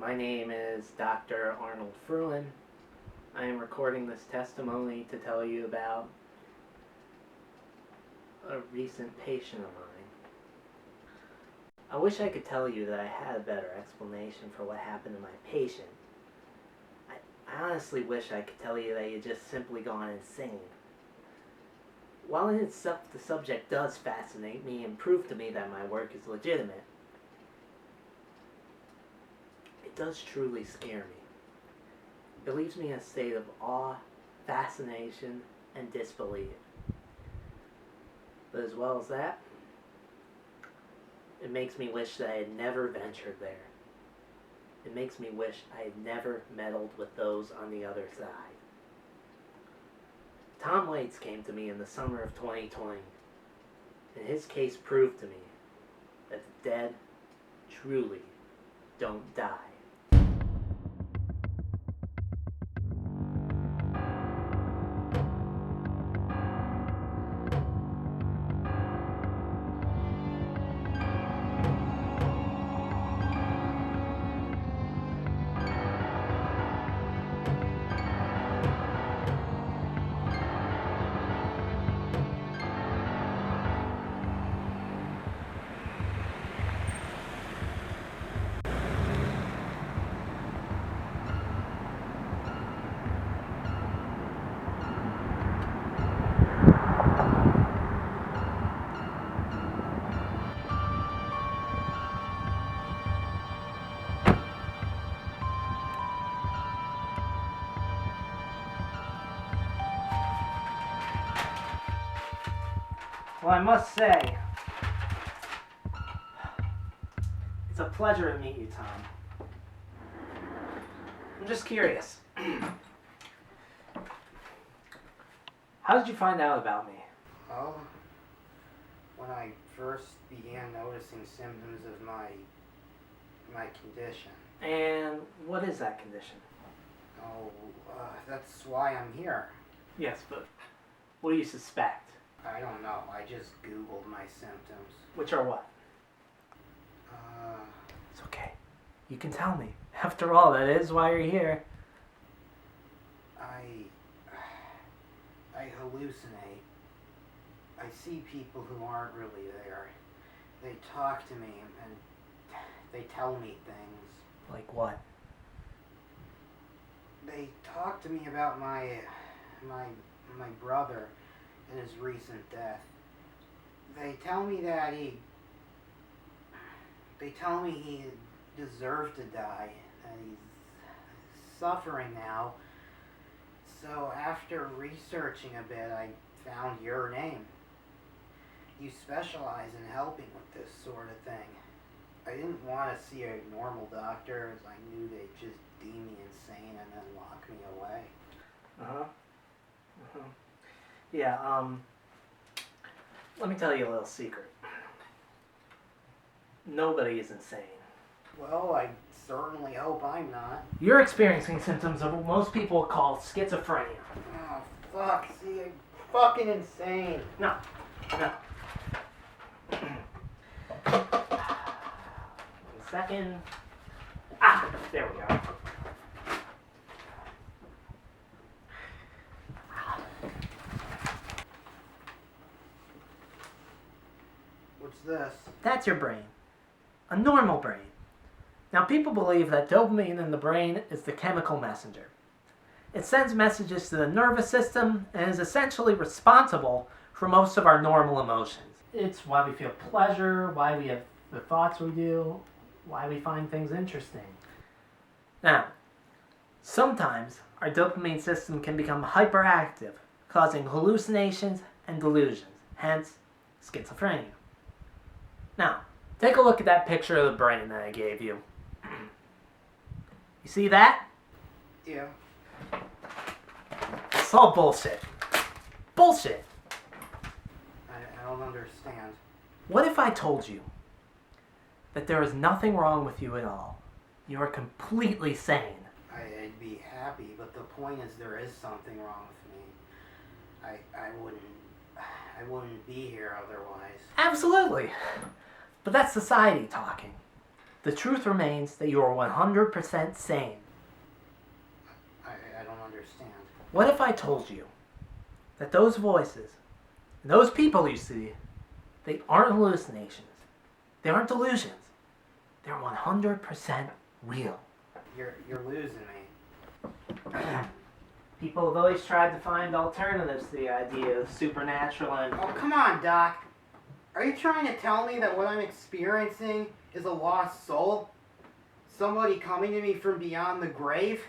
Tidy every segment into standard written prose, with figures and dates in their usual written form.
My name is Dr. Arnold Fruin. I am recording this testimony to tell you about a recent patient of mine. I wish I could tell you that I had a better explanation for what happened to my patient. I honestly wish I could tell you that he had just simply gone insane. While in itself the subject does fascinate me and prove to me that my work is legitimate, it does truly scare me. It leaves me in a state of awe, fascination, and disbelief. But as well as that, it makes me wish that I had never ventured there. It makes me wish I had never meddled with those on the other side. Tom Waits came to me in the summer of 2020, and his case proved to me that the dead truly don't die. Well, I must say, it's a pleasure to meet you, Tom. I'm just curious. How did you find out about me? Well, when I first began noticing symptoms of my condition. And what is that condition? That's why I'm here. Yes, but what do you suspect? I don't know. I just Googled my symptoms. Which are what? It's okay. You can tell me. After all, that is why you're here. I hallucinate. I see people who aren't really there. They talk to me and they tell me things. Like what? They talk to me about my brother and his recent death. They tell me he deserved to die, and he's suffering now. So after researching a bit, I found your name. You specialize in helping with this sort of thing. I didn't want to see a normal doctor, as I knew they'd just deem me insane and then lock me away. Yeah, let me tell you a little secret. Nobody is insane. Well, I certainly hope I'm not. You're experiencing symptoms of what most people call schizophrenia. Oh, fuck. See, I'm fucking insane. No. One second. There we go. What's this? That's your brain. A normal brain. Now, people believe that dopamine in the brain is the chemical messenger. It sends messages to the nervous system and is essentially responsible for most of our normal emotions. It's why we feel pleasure, why we have the thoughts we do, why we find things interesting. Now, sometimes our dopamine system can become hyperactive, causing hallucinations and delusions, hence schizophrenia. Now, take a look at that picture of the brain that I gave you. You see that? Yeah. It's all bullshit. Bullshit! I don't understand. What if I told you that there is nothing wrong with you at all? You are completely sane. I'd be happy, but the point is there is something wrong with me. I wouldn't be here otherwise. Absolutely. But that's society talking. The truth remains that you are 100% sane. I don't understand. What if I told you that those voices, and those people you see, they aren't hallucinations. They aren't delusions. They're 100% real. You're losing me. People have always tried to find alternatives to the idea of supernatural and... Oh, come on, Doc. Are you trying to tell me that what I'm experiencing is a lost soul? Somebody coming to me from beyond the grave?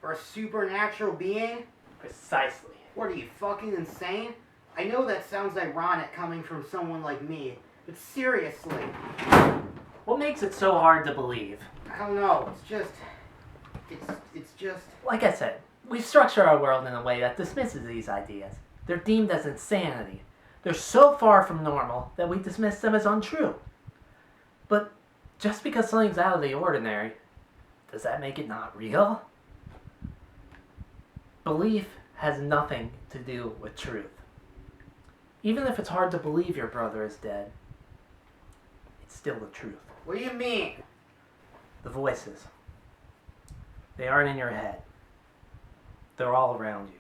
Or a supernatural being? Precisely. What, are you fucking insane? I know that sounds ironic coming from someone like me, but seriously. What makes it so hard to believe? I don't know, it's just... Like I said, we structure our world in a way that dismisses these ideas. They're deemed as insanity. They're so far from normal that we dismiss them as untrue. But just because something's out of the ordinary, does that make it not real? Belief has nothing to do with truth. Even if it's hard to believe your brother is dead, it's still the truth. What do you mean? The voices. They aren't in your head. They're all around you.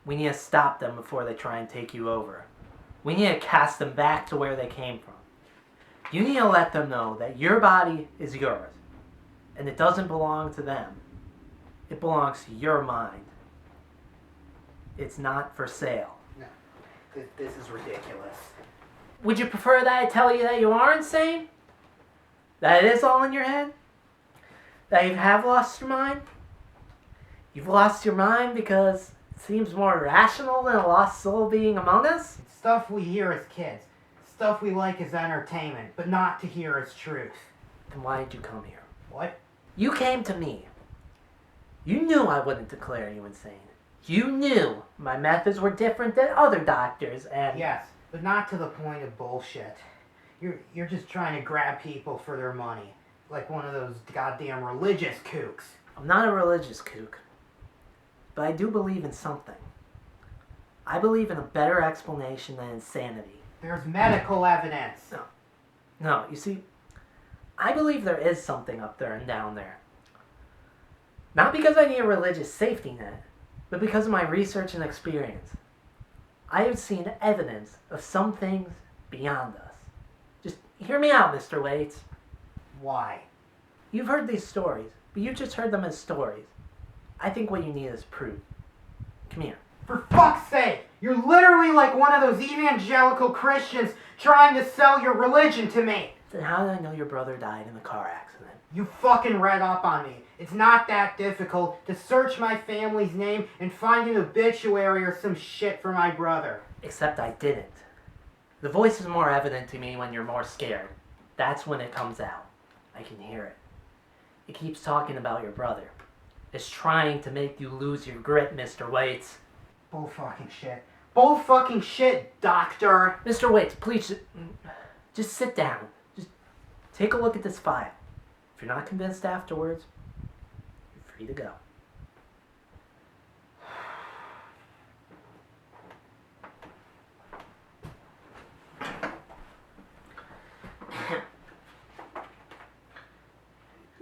We need to stop them before they try and take you over. We need to cast them back to where they came from. You need to let them know that your body is yours, and it doesn't belong to them. It belongs to your mind. It's not for sale. No, this is ridiculous. Would you prefer that I tell you that you are insane? That it is all in your head? That you have lost your mind? You've lost your mind because it seems more rational than a lost soul being among us? It's stuff we hear as kids. Stuff we like as entertainment, but not to hear as truth. Then why did you come here? What? You came to me. You knew I wouldn't declare you insane. You knew my methods were different than other doctors, and... Yes, but not to the point of bullshit. You're just trying to grab people for their money. Like one of those goddamn religious kooks. I'm not a religious kook. But I do believe in something. I believe in a better explanation than insanity. There's medical evidence. No, you see, I believe there is something up there and down there. Not because I need a religious safety net, but because of my research and experience. I have seen evidence of some things beyond us. Just hear me out, Mr. Waits. Why? You've heard these stories, but you just heard them as stories. I think what you need is proof. Come here. For fuck's sake! You're literally like one of those evangelical Christians trying to sell your religion to me! Then how did I know your brother died in a car accident? You fucking read up on me. It's not that difficult to search my family's name and find an obituary or some shit for my brother. Except I didn't. The voice is more evident to me when you're more scared. That's when it comes out. I can hear it. It keeps talking about your brother. It's trying to make you lose your grit, Mr. Waits. Bull fucking shit. Bull fucking shit, doctor! Mr. Waits, please, just sit down. Just take a look at this file. If you're not convinced afterwards, you're free to go.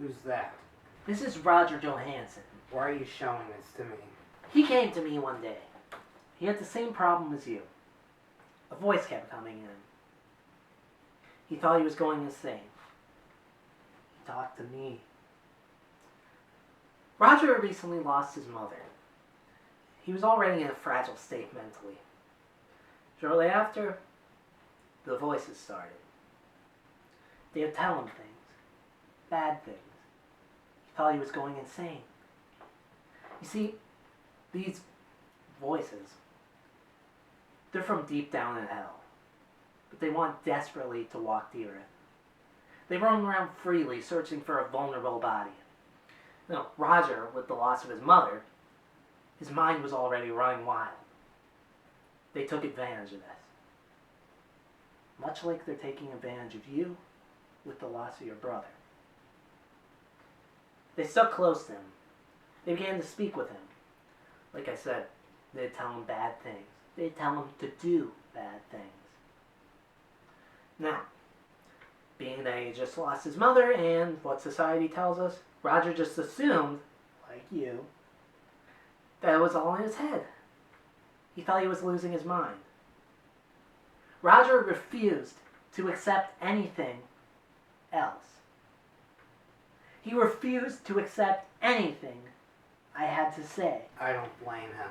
Who's that? This is Roger Johansson. Why are you showing this to me? He came to me one day. He had the same problem as you. A voice kept coming in. He thought he was going insane. He talked to me. Roger recently lost his mother. He was already in a fragile state mentally. Shortly after, the voices started. They would tell him things. Bad things. He thought he was going insane. You see, these voices, they're from deep down in hell. But they want desperately to walk the earth. They roam around freely, searching for a vulnerable body. Now, Roger, with the loss of his mother, his mind was already running wild. They took advantage of this. Much like they're taking advantage of you with the loss of your brother. They stuck close to him. They began to speak with him. Like I said, they'd tell him bad things. They'd tell him to do bad things. Now, Being that he just lost his mother and what society tells us, Roger just assumed, like you, that it was all in his head. He thought he was losing his mind. Roger refused to accept anything else. He refused to accept anything I had to say. I don't blame him.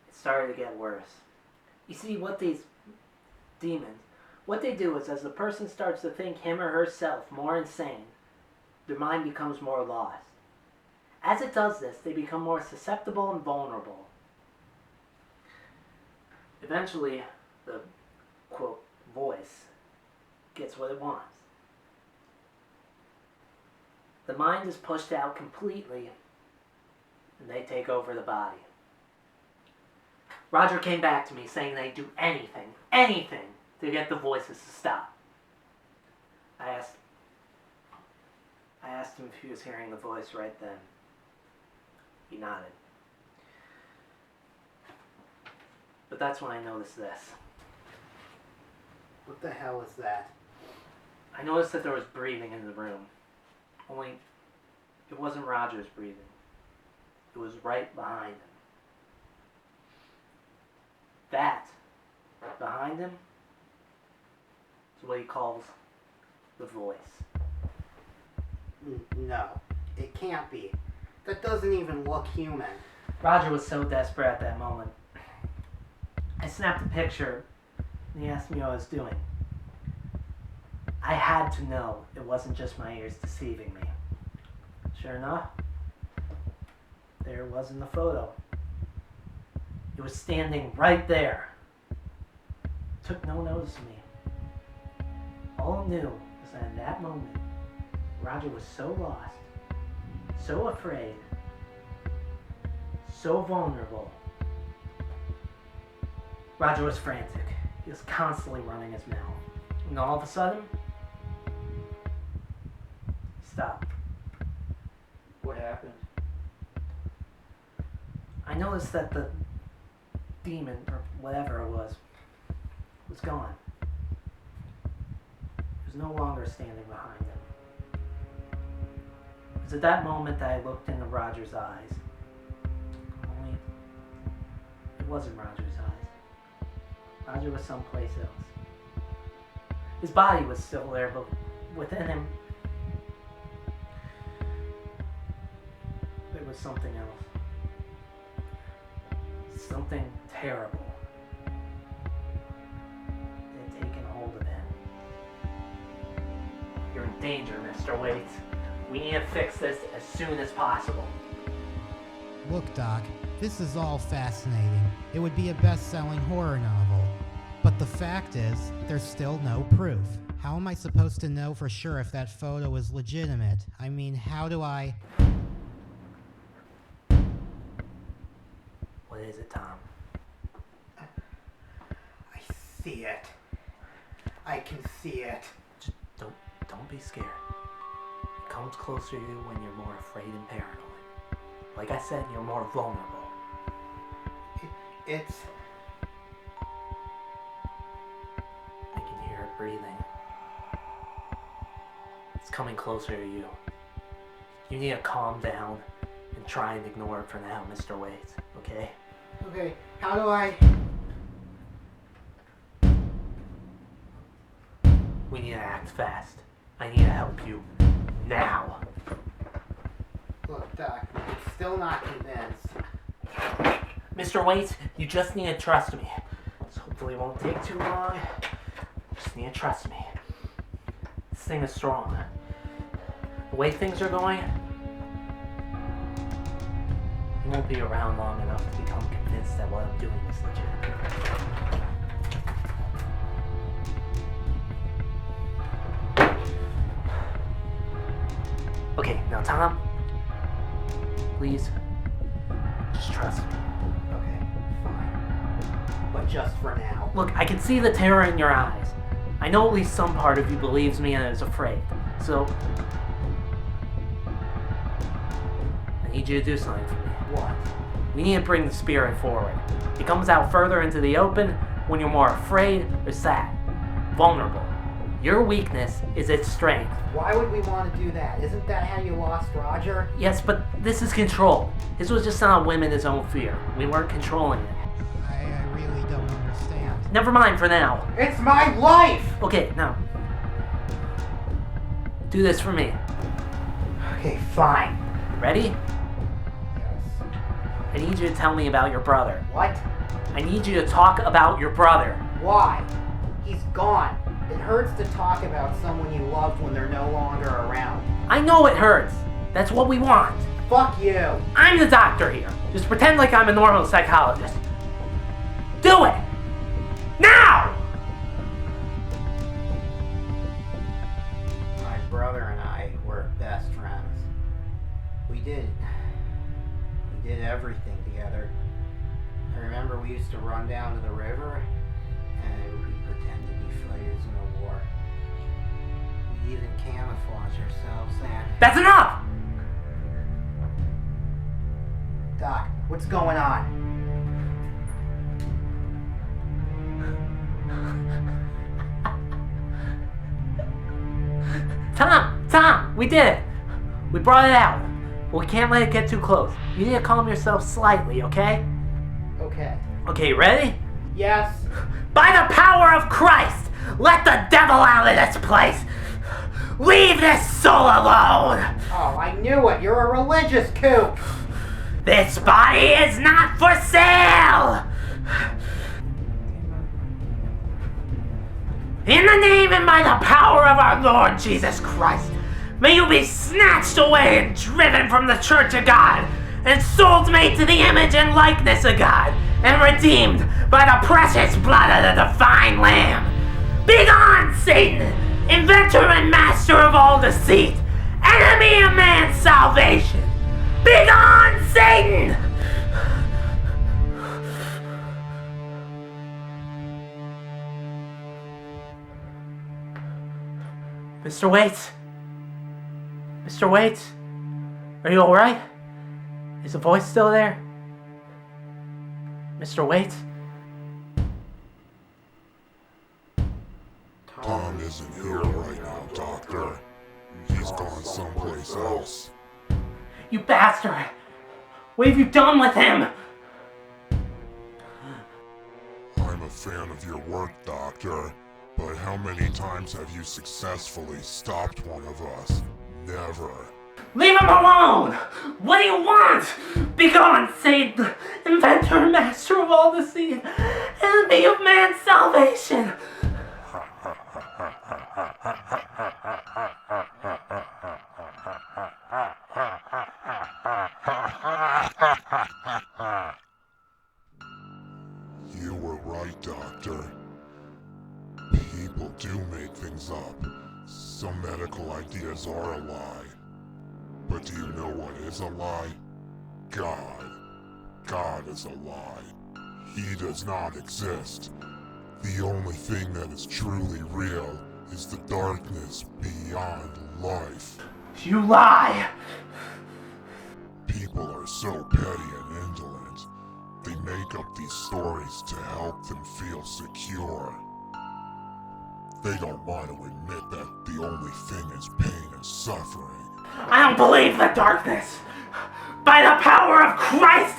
It started to get worse. You see, what these demons, what they do is as the person starts to think him or herself more insane, their mind becomes more lost. As it does this, they become more susceptible and vulnerable. Eventually, the, quote, voice gets what it wants. The mind is pushed out completely, and they take over the body. Roger came back to me saying they'd do anything to get the voices to stop. I asked him if he was hearing the voice right then. He nodded. But that's when I noticed this. What the hell is that? I noticed that there was breathing in the room. Only, it wasn't Roger's breathing. It was right behind him. That, behind him, is what he calls the voice. No, it can't be. That doesn't even look human. Roger was so desperate at that moment. I snapped a picture, and he asked me what I was doing. I had to know it wasn't just my ears deceiving me. Sure enough, there it was in the photo. It was standing right there. Took no notice of me. All I knew was that in that moment, Roger was so lost, so afraid, so vulnerable. Roger was frantic. He was constantly running his mouth. And all of a sudden, he stopped. What happened? I noticed that the demon, or whatever it was gone. He was no longer standing behind him. It was at that moment that I looked into Roger's eyes. Only, it wasn't Roger's eyes. Roger was someplace else. His body was still there, but within him, there was something else. Something terrible that had taken hold of him. You're in danger, Mr. Waits. We need to fix this as soon as possible. Look, Doc, this is all fascinating. It would be a best-selling horror novel. But the fact is, there's still no proof. How am I supposed to know for sure if that photo is legitimate? I mean, how do I... What is it, Tom? I see it. I can see it. Just don't be scared. It comes closer to you when you're more afraid and paranoid. Like I said, you're more vulnerable. It's... I can hear it breathing. It's coming closer to you. You need to calm down and try and ignore it for now, Mr. Waits, okay? Okay, how do I... We need to act fast. I need to help you. Now. Look, Doc, I'm still not convinced. Mr. Waits, you just need to trust me. This hopefully won't take too long. Just need to trust me. This thing is strong. The way things are going, you won't be around long enough to become convinced that what I'm doing is legitimate. Okay, now Tom, please, just trust me. Okay, fine. But just for now. Look, I can see the terror in your eyes. I know at least some part of you believes me and is afraid. So, I need you to do something for me. What? We need to bring the spirit forward. It comes out further into the open when you're more afraid or sad, vulnerable. Your weakness is its strength. Why would we want to do that? Isn't that how you lost Roger? Yes, but this is control. His was just on a whim in his own fear. We weren't controlling it. I really don't understand. Never mind for now. It's my life! Okay, now. Do this for me. Okay, fine. Ready? Yes. I need you to tell me about your brother. What? I need you to talk about your brother. Why? He's gone. It hurts to talk about someone you loved when they're no longer around. I know it hurts. That's what we want. Fuck you. I'm the doctor here. Just pretend like I'm a normal psychologist. Do it! Now! My brother and I were best friends. We did everything together. I remember we used to run down to the river and we'd pretend to be fighters in a war. We'd even camouflage ourselves and... That's enough! Doc, what's going on? Tom, we did it. We brought it out. But we can't let it get too close. You need to calm yourself slightly, okay? Okay. Okay, ready? Yes. By the power of Christ, let the devil out of this place. Leave this soul alone. Oh, I knew it. You're a religious kook. This body is not for sale. In the name and by the power of our Lord Jesus Christ, may you be snatched away and driven from the church of God, and souls made to the image and likeness of God, and redeemed by the precious blood of the divine Lamb. Begone, Satan, inventor and master of all deceit, enemy of man's salvation. Begone, Satan! Mr. Waits? Mr. Waits? Are you alright? Is the voice still there? Mr. Waits? Tom isn't here right now, Doctor. He's gone someplace else. You bastard! What have you done with him? I'm a fan of your work, Doctor. But how many times have you successfully stopped one of us? Never. Leave him alone! What do you want? Begone, Satan, inventor and master of all deceit, enemy of man's salvation! You were right, Doctor. People do make things up. Some medical ideas are a lie. But do you know what is a lie? God. God is a lie. He does not exist. The only thing that is truly real is the darkness beyond life. You lie! People are so petty and indolent. They make up these stories to help them feel secure. They don't want to admit that the only thing is pain and suffering. I don't believe the darkness! By the power of Christ!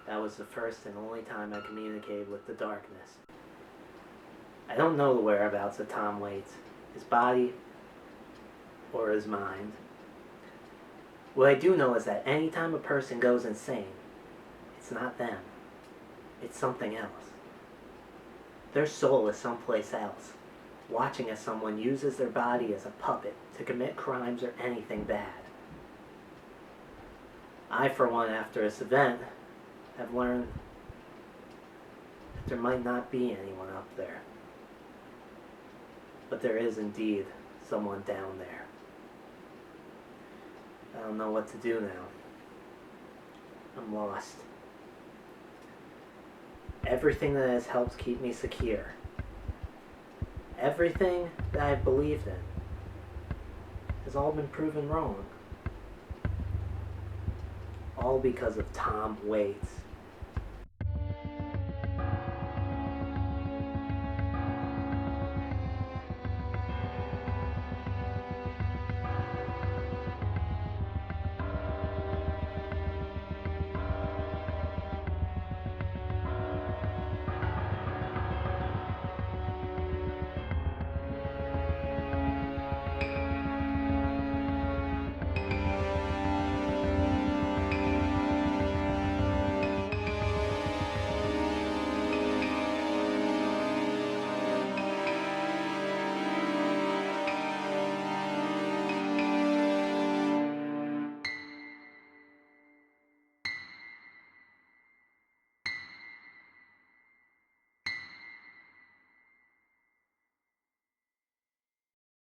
That was the first and only time I communicated with the darkness. I don't know the whereabouts of Tom Waits, his body, or his mind. What I do know is that any time a person goes insane, it's not them. It's something else. Their soul is someplace else, watching as someone uses their body as a puppet to commit crimes or anything bad. I, for one, after this event, have learned that there might not be anyone up there. But there is indeed someone down there. I don't know what to do now. I'm lost. Everything that has helped keep me secure, everything that I've believed in, has all been proven wrong. All because of Tom Waits.